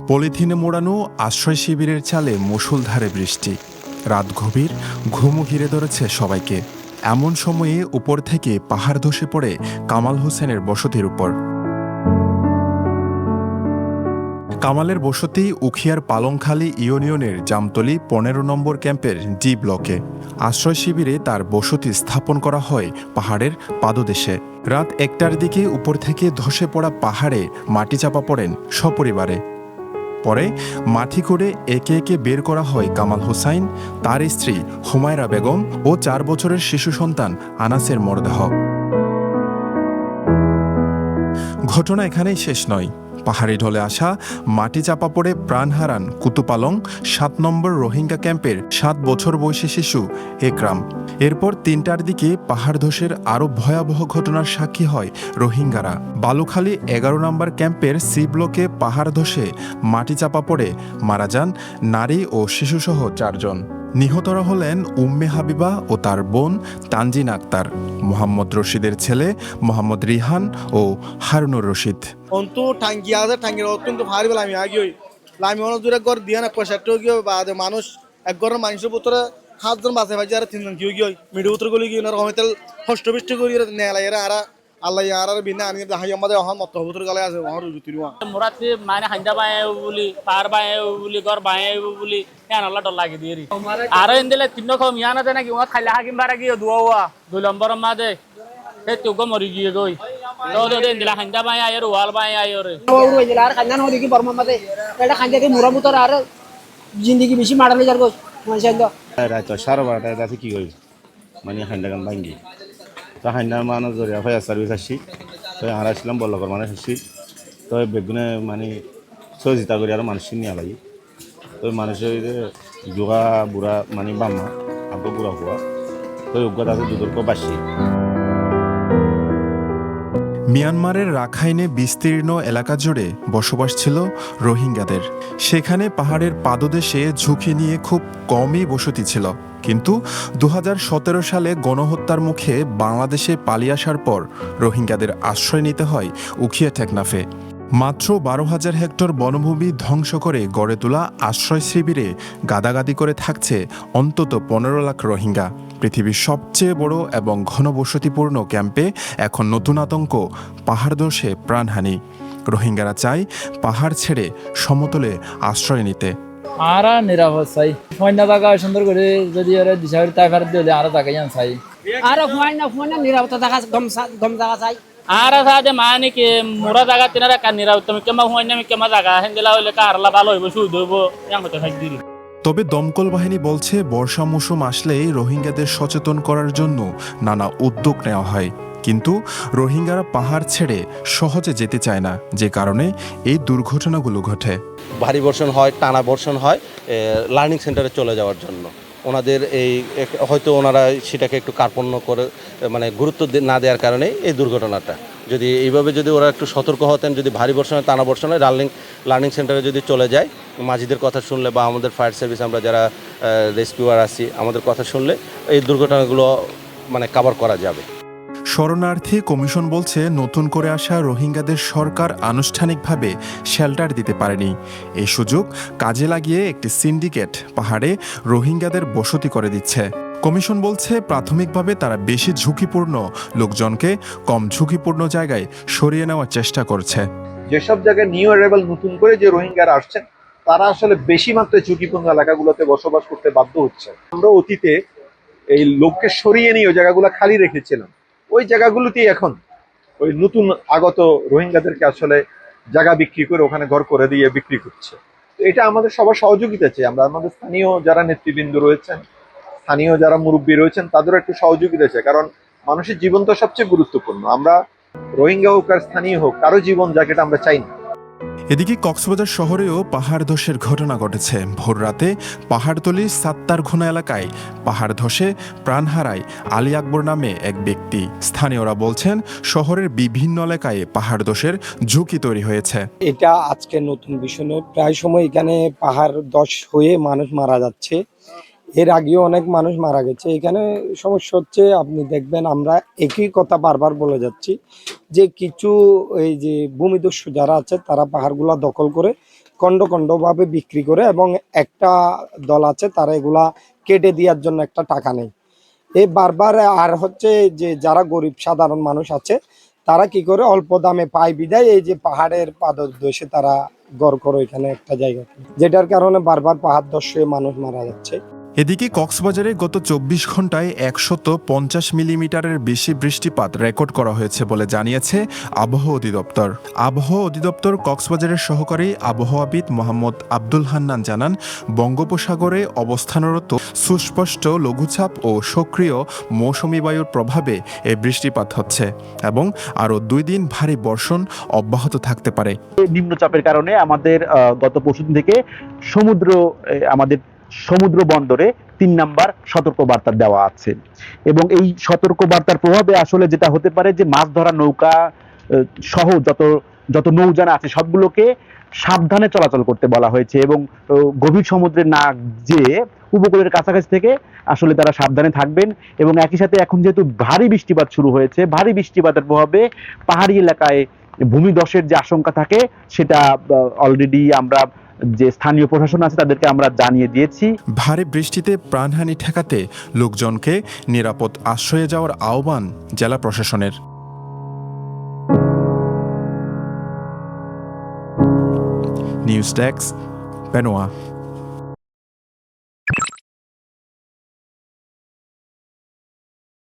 পলিথিনে মোড়ানো আশ্রয় শিবিরের চালে মুষলধারে বৃষ্টি। রাত গভীর, ঘুমও ঘিরে ধরেছে সবাইকে। এমন সময়ে উপর থেকে পাহাড় ধসে পড়ে কামাল হোসেনের বসতির উপর। কামালের বসতি উখিয়ার পালংখালী ইউনিয়নের জামতলী ১৫ নম্বর ক্যাম্পের ডি ব্লকে। আশ্রয় শিবিরে তার বসতি স্থাপন করা হয় পাহাড়ের পাদদেশে। রাত ১টার দিকে উপর থেকে ধসে পড়া পাহাড়ে মাটি চাপা পড়েন সপরিবারে। পরে মাটি করে একে একে বের করা হয় কামাল হোসাইন, তার স্ত্রী হুমায়রা বেগম ও ৪ বছরের শিশু সন্তান আনাসের মরদেহ। ঘটনা এখানেই শেষ নয়। পাহাড়ি ঢলে আসা মাটি চাপা পড়ে প্রাণ হারান কুতুপালং ৭ নম্বর রোহিঙ্গা ক্যাম্পের ৭ বছর বয়সী শিশু একরাম। এরপর ৩টার দিকে পাহাড় ধসের আরও ভয়াবহ ঘটনার সাক্ষী হয় রোহিঙ্গারা। বালুখালী ১১ নম্বর ক্যাম্পের সি ব্লকে পাহাড় ধসে মাটি চাপা পড়ে মারা যান নারী ও শিশুসহ ৪ জন। নিহতরা হলেন উম্মে হাবিবা ও তার বোন তানজিন আক্তার, মোহাম্মদ রশিদের ছেলে মোহাম্মদ রিহান ও হারুনুর রশিদ। অন্তু টাঙ্গি আছে, টাঙ্গির অত্যন্ত ভারী বেলা আমি আগে লামি অনেক দূরে ঘর দিয়ে না পয়সাটা গিয়ে বা মানুষ এক ঘরের মানুষের ভিতরে ৭ জন বাঁচে ভাই আর ৩ জন কেউ গিয়ে মিডিয়া উত্তর গলি গিয়ে রহমিতাল হষ্টবিষ্ট করি নেলা এরা আর আল্লাহ আর বিনা আনি হাই আমাদের অহন মত ভিতর গলে আছে অহর রুজুতির মোরাতি মানে হাঞ্জা বায়ে বলি পার বায়ে বলি ঘর বায়ে বলি হ্যাঁ আল্লাহ ডর লাগে দিয়ে আর এন্দেলে তিন কম ইয়ানা জানা কি ওয়া খাইলা হাকিম বারা গিয়ে দুয়া ২ নম্বর মাঝে এই তো গো মরি গিয়ে গই তো এন্দেলা হাঞ্জা বায়ে আর ওয়াল বায়ে আয়রে ওই জেলা আর খান্দান হদি কি বর্মা মাঝে এটা খান্জা কি মুরা মুতর আর জিন্দেগি বেশি মারালে যার গো মাশাআল্লাহ রাত 12:30 রাতে কি কই মানে হান্ডাগান ভাঙ্গি তো হান্ডার মানুষ জরিয়া ফায়ার সার্ভিস আসছি তো আর আসলাম বল্লকর মানুষ আসছি তো বেগুনে মানে সহযোগিতা করি আর মানুষ নিয়ে লাগি তো মানুষের যোগা বুড়া মানে বাম্মা আগে বুড়া হওয়া তো অজ্ঞতা আছে দুদর্ক বাসি। মিয়ানমারের রাখাইনে বিস্তীর্ণ এলাকা জুড়ে বসবাস ছিল রোহিঙ্গাদের। সেখানে পাহাড়ের পাদদেশে ঝুঁকি নিয়ে খুব কমই বসতি ছিল। কিন্তু ২০১৭ সালে গণহত্যার মুখে বাংলাদেশে পালিয়ে আসার পর রোহিঙ্গাদের আশ্রয় নিতে হয় উখিয়া টেকনাফে। মাত্র ১২,০০০ হেক্টর বনভূমি ধ্বংস করে গড়ে তোলা আশ্রয় শিবিরে গাদাগাদি করে থাকছে অন্তত ১৫ লাখ রোহিঙ্গা। পৃথিবীর সবচেয়ে বড় এবং ঘনবসতিপূর্ণ ক্যাম্পে এখন নতুন আতঙ্ক, পাহাড় ধসে প্রাণহানি। রোহিঙ্গারা চায় পাহাড় ছেড়ে সমতলে আশ্রয় নিতে। আর নিরাপদ চাই, ফয়না জায়গা সুন্দর করে যদি দিশা তাই ফেরত দিলে আরো জায়গায় চাই। আর ফয়না নিরাপত্তা জায়গা গম জায়গা চাই। আর সাথে মানে কি মোরা জায়গা তিনারা কানিরা তুমি কেমন হয় না আমি কেমন জায়গা হেন্দেলা হইলে কারলা ভালো হইব সুদ হইব এমন তো থাক দিল। তবে দমকল বাহিনী বলছে বর্ষা মৌসুম আসলেই রোহিঙ্গাদের সচেতন করার জন্য নানা উদ্যোগ নেওয়া হয়। কিন্তু রোহিঙ্গারা পাহাড় ছেড়ে সহজে যেতে চায় না, যে কারণে এই দুর্ঘটনাগুলো ঘটে। ভারী বর্ষণ হয়, টানা বর্ষণ হয় লার্নিং সেন্টারে চলে যাওয়ার জন্য। ওনাদের এই হয়তো ওনারা সেটাকে একটু কার্পণ্য করে মানে গুরুত্ব না দেওয়ার কারণে এই দুর্ঘটনাটা। যদি এইভাবে যদি ওরা একটু সতর্ক হতেন, যদি ভারী বর্ষণে টানা বর্ষণে লার্নিং সেন্টারে যদি চলে যায়, মাঝিদের কথা শুনলে বা আমাদের ফায়ার সার্ভিস আমরা যারা রেস্কিউয়ার আছি আমাদের কথা শুনলে এই দুর্ঘটনাগুলো মানে কভার করা যাবে। শরণার্থী কমিশন বলছে নতুন করে আসা রোহিঙ্গাদের সরকার আনুষ্ঠানিকভাবে শেল্টার দিতে পারেনি। এই সুযোগ কাজে লাগিয়ে একটি সিন্ডিকেট পাহাড়ে রোহিঙ্গাদের বসতি করে দিচ্ছে। কমিশন বলছে প্রাথমিকভাবে তারা বেশি ঝুঁকিপূর্ণ লোকজনকে কম ঝুঁকিপূর্ণ জায়গায় সরিয়ে নেওয়ার চেষ্টা করছে। যেসব জায়গায় নিউ অ্যারাইভাল নতুন করে যে রোহিঙ্গারা আসছেন তারা আসলে বেশি মাত্রায় ঝুঁকিপূর্ণ এলাকাগুলোতে বসবাস করতে বাধ্য হচ্ছে। আমরা অতীতে এই লোককে সরিয়ে নিয়ে ওই জায়গাগুলো খালি রেখেছিলাম, ওই জায়গাগুলোতেই এখন ওই নতুন আগত রোহিঙ্গাদেরকে আসলে জায়গা বিক্রি করে ওখানে ঘর করে দিয়ে বিক্রি করছে। এটা আমাদের সবার সহযোগিতা চাই। আমরা আমাদের স্থানীয় যারা নেতৃবৃন্দ রয়েছেন, স্থানীয় যারা মুরব্বী রয়েছেন তাদেরও একটু সহযোগিতা চাই, কারণ মানুষের জীবন তো সবচেয়ে গুরুত্বপূর্ণ। আমরা রোহিঙ্গা হোক আর স্থানীয় হোক কারো জীবন যাকে এটা আমরা চাই না। এদিকে কক্সবাজার শহরেও পাহাড় ধসের ঘটনা ঘটেছে। ভোররাতে পাহাড়তলির সাত্তারঘোনা এলাকায় পাহাড় ধসে প্রাণ হারায় আলী আকবর নামে এক ব্যক্তি। স্থানীয়রা বলছেন শহরের বিভিন্ন এলাকায় পাহাড় ধসের ঝুঁকি তৈরি হয়েছে। এটা আজকে নতুন বিষয় নয়, প্রায় সময় এখানে পাহাড় ধস হয়ে মানুষ মারা যাচ্ছে। এর আগেও অনেক মানুষ মারা গেছে। এখানে সমস্যা হচ্ছে আপনি দেখবেন আমরা একই কথা বারবার বলে যাচ্ছি যে কিছু এই যে ভূমিদস্যু যারা আছে তারা পাহাড়গুলা দখল করে খণ্ড খণ্ডভাবে বিক্রি করে, এবং একটা দল আছে তারা এগুলা কেটে দেওয়ার জন্য একটা টাকা নেই। এই বারবার আর হচ্ছে যে যারা গরিব সাধারণ মানুষ আছে তারা কি করে অল্প দামে পায় বিদায় এই যে পাহাড়ের পাদদেশে তারা গড় করে এখানে একটা জায়গা, যেটার কারণে বারবার পাহাড় ধস হয়ে মানুষ মারা যাচ্ছে। এদিকে কক্সবাজারে গত ২৪ ঘন্টায় ১৫০ মিলিমিটারের বেশি বৃষ্টিপাত রেকর্ড করা হয়েছে বলে জানিয়েছে আবহাওয়া অধিদপ্তর। আবহাওয়া অধিদপ্তর কক্সবাজারের সহকারী আবহাওয়াবিদ মোহাম্মদ আব্দুল হান্নান জানান, বঙ্গোপসাগরে অবস্থানরত সুস্পষ্ট লঘুচাপ ও সক্রিয় মৌসুমী বায়ুর প্রভাবে এই বৃষ্টিপাত হচ্ছে এবং আরও ২ দিন ভারী বর্ষণ অব্যাহত থাকতে পারে। নিম্নচাপের কারণে আমাদের গত পরশুদিন থেকে আমাদের সমুদ্র বন্দরে ৩ নাম্বার সতর্কবার্তা দেওয়া আছে, এবং এই সতর্কবার্তার প্রভাবে আসলে যেটা হতে পারে যে মাছ ধরা নৌকা সহ যত নৌযান আছে সবগুলোকে সাবধানে চলাচল করতে বলা হয়েছে, এবং গভীর সমুদ্রে না যেয়ে উপকূলের কাছাকাছি থেকে আসলে তারা সাবধানে থাকবেন। এবং একই সাথে এখন যেহেতু ভারী বৃষ্টিপাত শুরু হয়েছে, ভারী বৃষ্টিপাতের প্রভাবে পাহাড়ি এলাকায় ভূমিধসের যে আশঙ্কা থাকে সেটা অলরেডি আমরা যে স্থানীয় প্রশাসন আছে তাদেরকে আমরা জানিয়ে দিয়েছি। ভারী বৃষ্টিতে প্রাণহানি ঠেকাতে লোকজনকে নিরাপদ আশ্রয়ে যাওয়ার আহ্বান জেলা প্রশাসনের। News desk, Penowa.